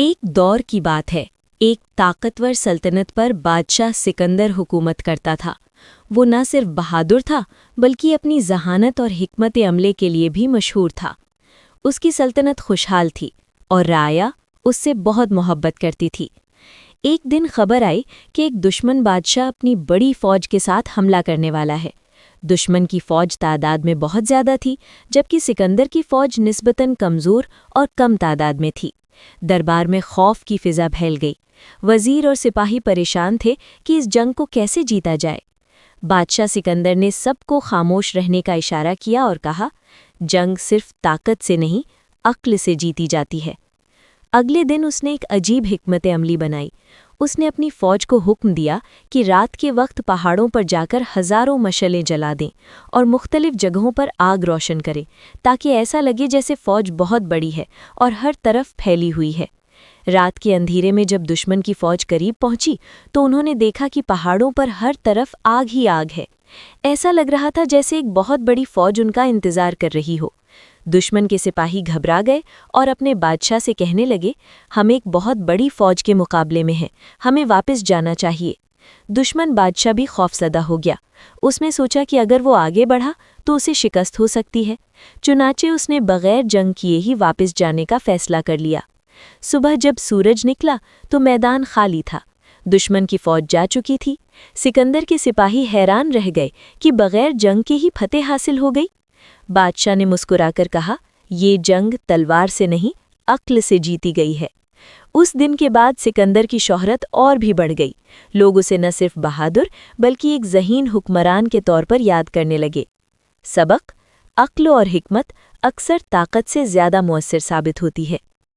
ایک دور کی بات ہے، ایک طاقتور سلطنت پر بادشاہ سکندر حکومت کرتا تھا۔ وہ نہ صرف بہادر تھا بلکہ اپنی ذہانت اور حکمت عملے کے لیے بھی مشہور تھا۔ اس کی سلطنت خوشحال تھی اور رعایا اس سے بہت محبت کرتی تھی۔ ایک دن خبر آئی کہ ایک دشمن بادشاہ اپنی بڑی فوج کے ساتھ حملہ کرنے والا ہے۔ دشمن کی فوج تعداد میں بہت زیادہ تھی، جبکہ سکندر کی فوج نسبتاً کمزور اور کم تعداد میں تھی۔ دربار میں خوف کی فضا پھیل گئی۔ وزیر اور سپاہی پریشان تھے کہ اس جنگ کو کیسے جیتا جائے۔ بادشاہ سکندر نے سب کو خاموش رہنے کا اشارہ کیا اور کہا، جنگ صرف طاقت سے نہیں، عقل سے جیتی جاتی ہے۔ اگلے دن اس نے ایک عجیب حکمت عملی بنائی۔ اس نے اپنی فوج کو حکم دیا کہ رات کے وقت پہاڑوں پر جا کر ہزاروں مشعلیں جلا دیں اور مختلف جگہوں پر آگ روشن کریں، تاکہ ایسا لگے جیسے فوج بہت بڑی ہے اور ہر طرف پھیلی ہوئی ہے۔ رات کے اندھیرے میں جب دشمن کی فوج قریب پہنچی تو انہوں نے دیکھا کہ پہاڑوں پر ہر طرف آگ ہی آگ ہے۔ ایسا لگ رہا تھا جیسے ایک بہت بڑی فوج ان کا انتظار کر رہی ہو۔ دشمن کے سپاہی گھبرا گئے اور اپنے بادشاہ سے کہنے لگے، ہم ایک بہت بڑی فوج کے مقابلے میں ہیں، ہمیں واپس جانا چاہیے۔ دشمن بادشاہ بھی خوفزدہ ہو گیا۔ اس نے سوچا کہ اگر وہ آگے بڑھا تو اسے شکست ہو سکتی ہے۔ چنانچہ اس نے بغیر جنگ کیے ہی واپس جانے کا فیصلہ کر لیا۔ صبح جب سورج نکلا تو میدان خالی تھا۔ دشمن کی فوج جا چکی تھی۔ سکندر کے سپاہی حیران رہ گئے کہ بغیر جنگ کے ہی فتح حاصل ہو گئی۔ بادشاہ نے مسکرا کر کہا، یہ جنگ تلوار سے نہیں، عقل سے جیتی گئی ہے۔ اس دن کے بعد سکندر کی شہرت اور بھی بڑھ گئی۔ لوگ اسے نہ صرف بہادر بلکہ ایک ذہین حکمران کے طور پر یاد کرنے لگے۔ سبق: عقل اور حکمت اکثر طاقت سے زیادہ مؤثر ثابت ہوتی ہے۔